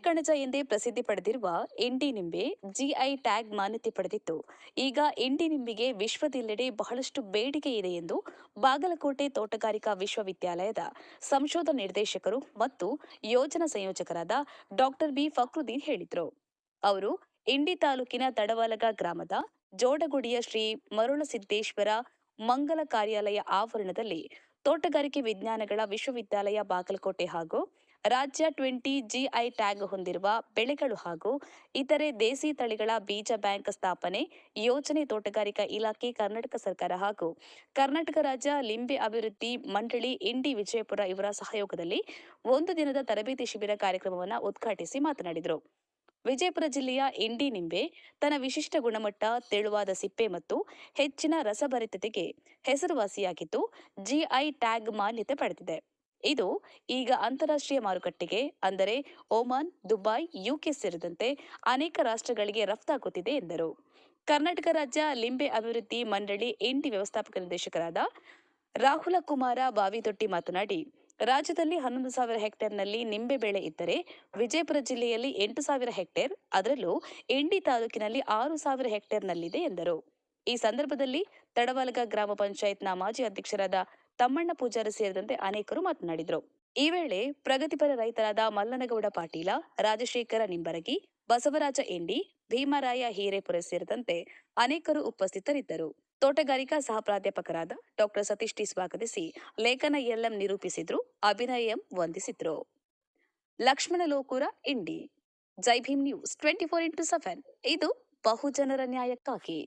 ಕಣಜ ಎಂದೇ ಪ್ರಸಿದ್ಧಿ ಪಡೆದಿರುವ ಇಂಡಿ ನಿಂಬೆ ಜಿಐ ಟ್ಯಾಗ್ ಮಾನ್ಯತೆ ಪಡೆದಿತ್ತು. ಈಗ ಇಂಡಿ ನಿಂಬೆಗೆ ವಿಶ್ವದೆಲ್ಲೆಡೆ ಬಹಳಷ್ಟು ಬೇಡಿಕೆ ಇದೆ ಎಂದು ಬಾಗಲಕೋಟೆ ತೋಟಗಾರಿಕಾ ವಿಶ್ವವಿದ್ಯಾಲಯದ ಸಂಶೋಧನಾ ನಿರ್ದೇಶಕರು ಮತ್ತು ಯೋಜನಾ ಸಂಯೋಜಕರಾದ ಡಾಕ್ಟರ್ ಬಿ ಫಕ್ರುದ್ದೀನ್ ಹೇಳಿದರು. ಅವರು ಇಂಡಿ ತಾಲೂಕಿನ ತಡವಾಲಗ ಗ್ರಾಮದ ಜೋಡಗುಡಿಯ ಶ್ರೀ ಮರುಳಸಿದ್ದೇಶ್ವರ ಮಂಗಲ ಕಾರ್ಯಾಲಯ ಆವರಣದಲ್ಲಿ ತೋಟಗಾರಿಕೆ ವಿಜ್ಞಾನಗಳ ವಿಶ್ವವಿದ್ಯಾಲಯ ಬಾಗಲಕೋಟೆ ಹಾಗೂ ರಾಜ್ಯ 20 ಜಿಐ ಟ್ಯಾಗ್ ಹೊಂದಿರುವ ಬೆಳೆಗಳು ಹಾಗೂ ಇತರೆ ದೇಸಿ ತಳಿಗಳ ಬೀಜ ಬ್ಯಾಂಕ್ ಸ್ಥಾಪನೆ ಯೋಜನೆ ತೋಟಗಾರಿಕಾ ಇಲಾಖೆ ಕರ್ನಾಟಕ ಸರ್ಕಾರ ಹಾಗೂ ಕರ್ನಾಟಕ ರಾಜ್ಯ ಲಿಂಬೆ ಅಭಿವೃದ್ಧಿ ಮಂಡಳಿ ಇಂಡಿ ವಿಜಯಪುರ ಇವರ ಸಹಯೋಗದಲ್ಲಿ ಒಂದು ದಿನದ ತರಬೇತಿ ಶಿಬಿರ ಕಾರ್ಯಕ್ರಮವನ್ನು ಉದ್ಘಾಟಿಸಿ ಮಾತನಾಡಿದರು. ವಿಜಯಪುರ ಜಿಲ್ಲೆಯ ಇಂಡಿ ನಿಂಬೆ ತನ್ನ ವಿಶಿಷ್ಟ ಗುಣಮಟ್ಟ, ತೆಳುವಾದ ಸಿಪ್ಪೆ ಮತ್ತು ಹೆಚ್ಚಿನ ರಸಭರಿತತೆಗೆ ಹೆಸರುವಾಸಿಯಾಗಿದ್ದು ಜಿಐ ಟ್ಯಾಗ್ ಮಾನ್ಯತೆ ಪಡೆದಿದೆ. ಇದು ಈಗ ಅಂತಾರಾಷ್ಟ್ರೀಯ ಮಾರುಕಟ್ಟೆಗೆ ಅಂದರೆ ಒಮಾನ್, ದುಬೈ, ಯುಕೆ ಸೇರಿದಂತೆ ಅನೇಕ ರಾಷ್ಟ್ರಗಳಿಗೆ ರಫ್ತಾಗುತ್ತಿದೆ ಎಂದರು. ಕರ್ನಾಟಕ ರಾಜ್ಯ ಲಿಂಬೆ ಅಭಿವೃದ್ಧಿ ಮಂಡಳಿ ಇಂಡಿ ವ್ಯವಸ್ಥಾಪಕ ನಿರ್ದೇಶಕರಾದ ರಾಹುಲ ಕುಮಾರ ಬಾವಿದೊಡ್ಡಿ ಮಾತನಾಡಿ, ರಾಜ್ಯದಲ್ಲಿ 11,000 ಹೆಕ್ಟೇರ್ನಲ್ಲಿ ನಿಂಬೆ ಬೆಳೆ ಇದ್ದರೆ ವಿಜಯಪುರ ಜಿಲ್ಲೆಯಲ್ಲಿ 8,000 ಹೆಕ್ಟೇರ್, ಅದರಲ್ಲೂ ಇಂಡಿ ತಾಲೂಕಿನಲ್ಲಿ 6,000 ಹೆಕ್ಟೇರ್ನಲ್ಲಿದೆ ಎಂದರು. ಈ ಸಂದರ್ಭದಲ್ಲಿ ತಡವಾಲಗ ಗ್ರಾಮ ಪಂಚಾಯತ್ನ ಮಾಜಿ ಅಧ್ಯಕ್ಷರಾದ ತಮ್ಮಣ್ಣ ಪೂಜಾರಿ ಸೇರಿದಂತೆ ಅನೇಕರು ಮಾತನಾಡಿದರು. ಈ ವೇಳೆ ಪ್ರಗತಿಪರ ರೈತರಾದ ಮಲ್ಲನಗೌಡ ಪಾಟೀಲ, ರಾಜಶೇಖರ ನಿಂಬರಗಿ, ಬಸವರಾಜ ಇಂಡಿ, ಭೀಮರಾಯ ಹೀರೇಪುರ ಸೇರಿದಂತೆ ಅನೇಕರು ಉಪಸ್ಥಿತರಿದ್ದರು. ತೋಟಗಾರಿಕಾ ಸಹ ಪ್ರಾಧ್ಯಾಪಕರಾದ ಡಾಕ್ಟರ್ ಸತೀಶ್ ಟಿ ಸ್ವಾಗತಿಸಿ ಲೇಖನ ಎಲ್ಎಂ ನಿರೂಪಿಸಿದ್ರು, ಅಭಿನಯ ಎಂ ವಂದಿಸಿದ್ರು. ಲಕ್ಷ್ಮಣ ಲೋಕೂರ, ಇಂಡಿ. ಜೈ ಭೀಮ್ ನ್ಯೂಸ್ 24x7 ಇದು ಬಹುಜನರ ನ್ಯಾಯಕ್ಕಾಗಿ.